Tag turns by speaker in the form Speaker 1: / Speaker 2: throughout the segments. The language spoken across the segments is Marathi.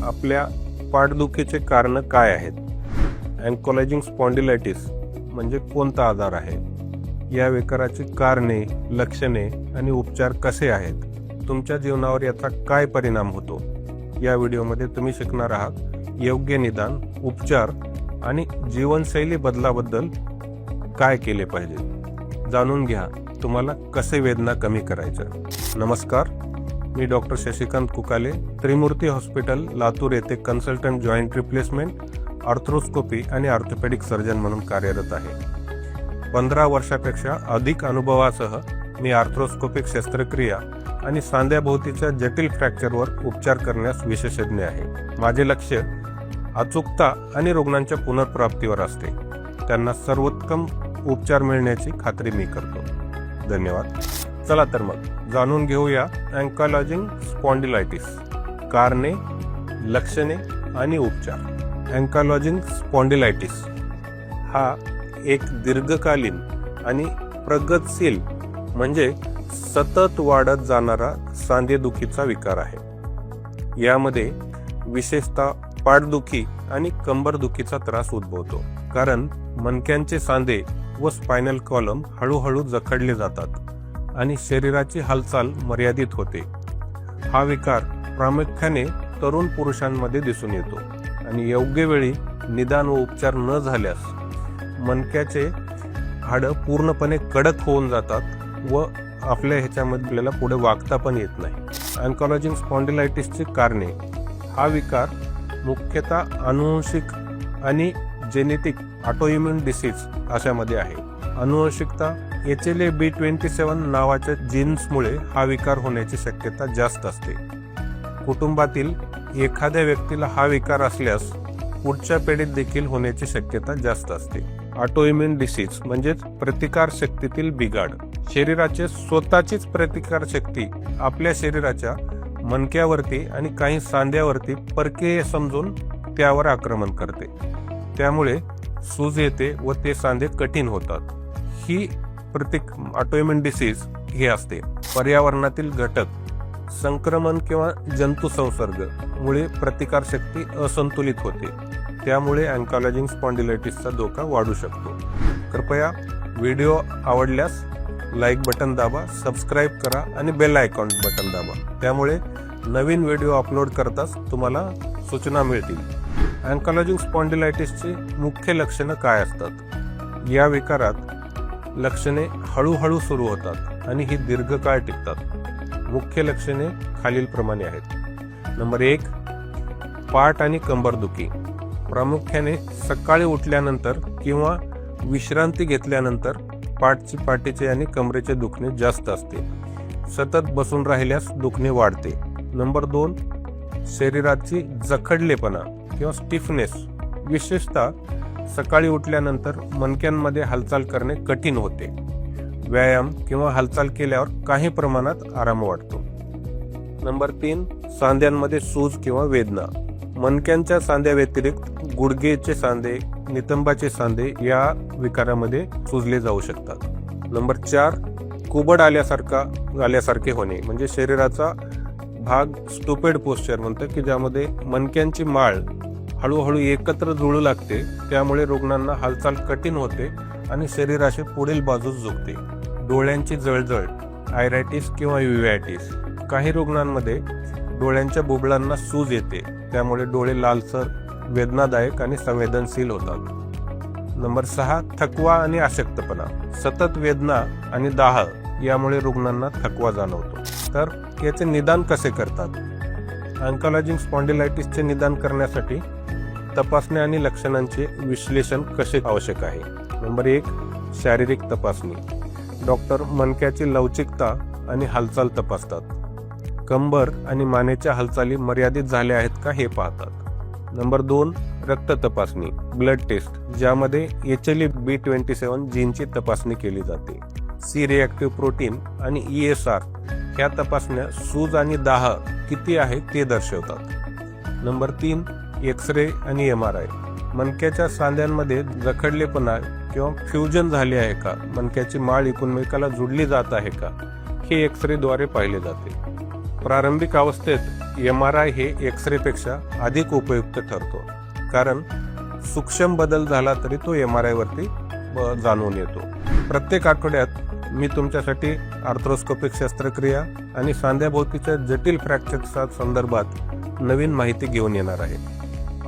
Speaker 1: आपल्या पाठदुखीचे कारण काय आहेत? अँकोलॉजिंग स्पॉन्डिलायटिस म्हणजे कोणता आजार आहे? या विकाराची कारणे, लक्षणे आणि उपचार कसे आहेत? तुमच्या जीवनावर याचा काय परिणाम होतो? या व्हिडिओमध्ये तुम्ही शिकणार आहात योग्य निदान, उपचार आणि जीवनशैली बदलाबद्दल काय केले पाहिजे. जाणून घ्या तुम्हाला कसे वेदना कमी करायचं. नमस्कार, मी डॉक्टर शशिकांत कुकाले, त्रिमूर्ती हॉस्पिटल लातूर येथे कन्सल्टंट जॉईंट रिप्लेसमेंट, आर्थ्रोस्कोपी आणि ऑर्थोपेडिक सर्जन म्हणून कार्यरत आहे. 15 वर्षापेक्षा अधिक अनुभवासह मी आर्थ्रोस्कोपिक शस्त्रक्रिया आणि सांध्याभोवतीच्या जटिल फ्रॅक्चरवर उपचार करण्यास विशेषज्ञ आहे. माझे लक्ष अचूकता आणि रुग्णांच्या पुनर्प्राप्तीवर असते. त्यांना सर्वोत्तम उपचार मिळण्याची खात्री मी करतो. धन्यवाद. चला तर मग जाणून घेऊया अँकोलॉजिंग स्पॉन्डिलायटिस, कारणे, लक्षणे आणि उपचार. अँकोलॉजिंग स्पॉन्डिलायटिस हा एक दीर्घकालीन आणि प्रगतशील म्हणजे सतत वाढत जाणारा सांधेदुखीचा विकार आहे. यामध्ये विशेषतः पाठदुखी आणि कंबरदुखीचा त्रास उद्भवतो, कारण मणक्यांचे सांधे व स्पायनल कॉलम हळूहळू जखडले जातात आणि शरीराची हालचाल मर्यादित होते. हा विकार प्रामुख्याने तरुण पुरुषांमध्ये दिसून येतो आणि योग्य वेळी निदान व उपचार न झाल्यास मणक्याचे हाडं पूर्णपणे कडक होऊन जातात व आपल्या ह्याच्यामध्ये आपल्याला पुढे वागता पण येत नाही. अँकोलॉजिंग स्पॉन्डिलायटिसची कारणे. हा विकार मुख्यतः अनुवंशिक आणि जेनेटिक ऑटोइम्युन डिसीज अशामध्ये आहे. अनुवंशिकता HLA-B27 नावाच्या जीन्समुळे हा विकार होण्याची शक्यता जास्त असते. कुटुंबातील एखाद्या व्यक्तीला हा विकार असल्यास पुढच्या पिढीत देखील होण्याची शक्यता जास्त असते. ऑटोइम्युन डिसीज म्हणजे प्रतिकार शक्तीतील बिघाड. शरीराची स्वतःचीच प्रतिकार शक्ती आपल्या शरीराच्या मणक्यावरती आणि काही सांध्यावरती परकीय समजून त्यावर आक्रमण करते. त्यामुळे सूज येते व ते सांधे कठीण होतात. ही ऑटोइम्युन डिसीज हे असते. पर्यावरणातील घटक, संक्रमण किंवा जंतू संसर्ग मुळे प्रतिकारशक्ती असंतुलित होते. त्यामुळे अँकोलॉजिंग स्पॉन्डिलायटिसचा धोका वाढू शकतो. कृपया व्हिडिओ आवडल्यास लाईक बटन दाबा, सबस्क्राईब करा आणि बेल आयकॉन बटन दाबा. त्यामुळे नवीन व्हिडिओ अपलोड करताच तुम्हाला सूचना मिळतील. अँकोलॉजिंग स्पॉन्डिलायटिसची मुख्य लक्षणं काय असतात? या विकारात लक्षणे हळूहळू सुरू होतात आणि ही दीर्घकाळ टिकतात. मुख्य लक्षणे खालीलप्रमाणे आहेत. नंबर 1, पाठ आणि कंबरदुखी. प्रामुख्याने सकाळी उठल्यानंतर किंवा विश्रांती घेतल्यानंतर पाठीचे आणि कमरेचे दुखणे जास्त असते. सतत बसून राहिल्यास दुखणे वाढते. नंबर 2, शरीराची जखडलेपणा किंवा स्टिफनेस. विशेषतः सकाळी उठल्यानंतर मणक्यांमध्ये हालचाल करणे कठीण होते. व्यायाम किंवा हालचाल केल्यावर काही प्रमाणात आराम वाटतो. नंबर 3, सांध्यांमध्ये सूज किंवा वेदना. मणक्यांच्या सांध्या व्यतिरिक्त गुडघेचे सांधे, नितंबाचे सांधे या विकारामध्ये सुजले जाऊ शकतात. नंबर 4, कुबड आल्यासारखे होणे म्हणजे शरीराचा भाग स्टुपेड पोस्चर म्हणतात की ज्यामध्ये मणक्यांची माळ हळूहळू एकत्र जुळू लागते. त्यामुळे रुग्णांना हालचाल कठीण होते आणि शरीराशी पुढील बाजूस झुकते. डोळ्यांची जळजळ, आयरायटिस किंवा युव्हायटिस. काही रुग्णांमध्ये डोळ्यांच्या बुबुळांना सूज येते. त्यामुळे डोळे लालसर, वेदनादायक आणि संवेदनशील होतात. नंबर 6, थकवा आणि अशक्तपणा. सतत वेदना आणि दाह यामुळे रुग्णांना थकवा जाणवतो. तर याचे निदान कसे करतात? अँकोलॉजिंग स्पॉन्डिलायटिसचे निदान करण्यासाठी तपासणी आणि लक्षणांचे विश्लेषण कसे आवश्यक आहे? नंबर 1, शारीरिक तपासणी. डॉक्टर मणक्याची लवचिकता आणि हालचाल तपासतात. कंबर आणि मानेच्या हालचाली मर्यादित झाल्या आहेत का हे पाहतात. नंबर 2, रक्त तपासणी, ब्लड टेस्ट, ज्यामध्ये HLA-B27 जीनची तपासणी केली जाते. C रिॲक्टिव्ह प्रोटीन आणि ESR ह्या तपासण्या सूज आणि दाह किती आहे ते दर्शवतात. नंबर 3, एक्स-रे आणि MRI. मणक्याच्या सांध्यांमध्ये जखडलेपणा किंवा फ्युजन झाले आहे का, मणक्याची माळ एकमेकाला जुडली जात आहे का, हे एक्स-रे द्वारे पाहिले जाते. प्रारंभिक अवस्थेत MRI हे एक्सरेपेक्षा अधिक उपयुक्त ठरतो, कारण सूक्ष्म बदल झाला तरी तो MRI वरती जाणून येतो. प्रत्येक आठवड्यात मी तुमच्यासाठी आर्थ्रोस्कोपिक शस्त्रक्रिया आणि सांध्याभोवतीच्या जटिल फ्रॅक्चरच्या संदर्भात नवीन माहिती घेऊन येणार आहे.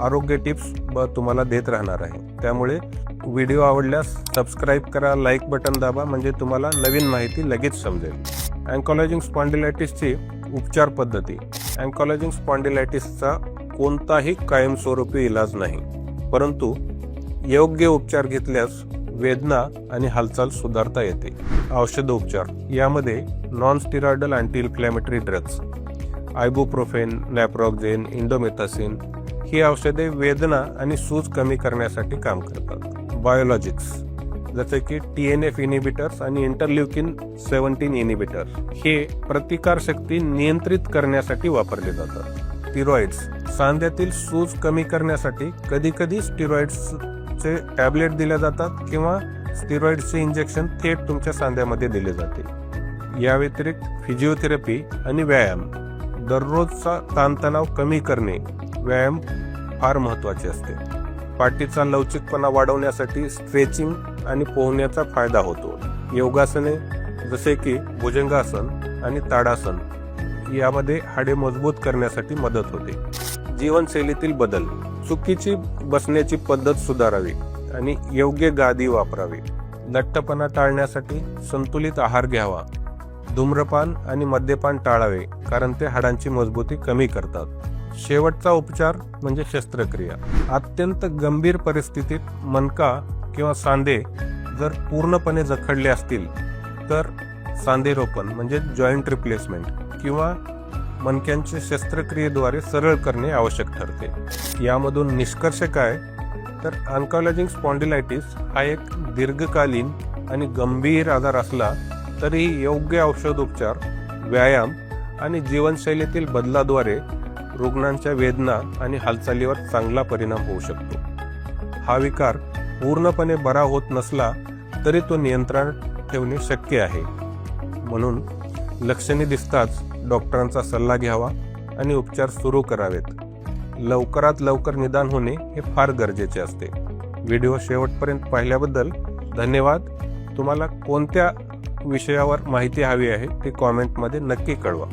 Speaker 1: आरोग्य टिप्स तुम्हाला देत राहणार आहे. त्यामुळे व्हिडिओ आवडल्यास सबस्क्राईब करा, लाईक बटन दाबा, म्हणजे तुम्हाला नवीन माहिती लगेच समजेल. अँकॉलॉजिंग स्पॉन्डिलायटिसची उपचार पद्धती. अँकॉलॉजिंग स्पॉन्डिलायटिसचा कोणताही कायमस्वरूपी इलाज नाही, परंतु योग्य उपचार घेतल्यास वेदना आणि हालचाल सुधारता येते. औषधोपचार यामध्ये non steroidal anti inflammatory drugs, ibuprofen, naproxen, indomethacin ही औषधे वेदना आणि सूज कमी करण्यासाठी काम करतात. बायोलॉजिक्स जसे की TNF इनिबिटर्स आणि इंटरल्युकिन 17 इनिबिटर हे प्रतिकारशक्ती नियंत्रित करण्यासाठी वापरले जातात. स्टिरॉइड्स सांध्यातील सूज कमी करण्यासाठी कधीकधी स्टिरॉइड्सचे टॅबलेट दिले जातात किंवा स्टिरॉइड्सचे इंजेक्शन थेट तुमच्या सांध्यामध्ये दिले जाते. या व्यतिरिक्त फिजिओथेरपी आणि व्यायाम. दररोजचा ताणतणाव कमी करणे व्यायाम फार महत्त्वाचे असते. पाठीचा लवचिकपणा वाढवण्यासाठी स्ट्रेचिंग आणि पोहण्याचा फायदा होतो. योगासने जसे की भुजंगासन आणि ताडासन यामध्ये हाडे मजबूत करण्यासाठी मदत होते. जीवनशैलीतील बदल. चुकीची बसण्याची पद्धत सुधारावी आणि योग्य गादी वापरावी. लठ्ठपणा टाळण्यासाठी संतुलित आहार घ्यावा. धूम्रपान आणि मद्यपान टाळावे, कारण ते हाडांची मजबूती कमी करतात. शेवटचा उपचार म्हणजे शस्त्रक्रिया. अत्यंत गंभीर परिस्थितीत मणका किंवा सांधे जर पूर्णपणे जखडले असतील तर सांधेरोपण म्हणजे जॉईंट रिप्लेसमेंट किंवा मणक्यांचे शस्त्रक्रियेद्वारे सरळ करणे आवश्यक ठरते. यामधून निष्कर्ष काय, तर अँकॉलॉजिंग स्पॉन्डिलायटिस हा एक दीर्घकालीन आणि गंभीर आजार असला तरीही योग्य औषधोपचार, व्यायाम आणि जीवनशैलीतील बदलाद्वारे रुग्णांच्या वेदना आणि हालचालीवर चांगला परिणाम होऊ शकतो. हा विकार पूर्णपणे बरा होत नसला तरी तो नियंत्रणात ठेवणे शक्य आहे. म्हणून लक्षणे दिसताच डॉक्टरांचा सल्ला घ्यावा आणि उपचार सुरू करावेत. लवकरात लवकर निदान होणे हे फार गरजेचे असते. व्हिडिओ शेवटपर्यंत पाहिल्याबद्दल धन्यवाद. तुम्हाला कोणत्या विषयावर माहिती हवी आहे ते कॉमेंटमध्ये नक्की कळवा.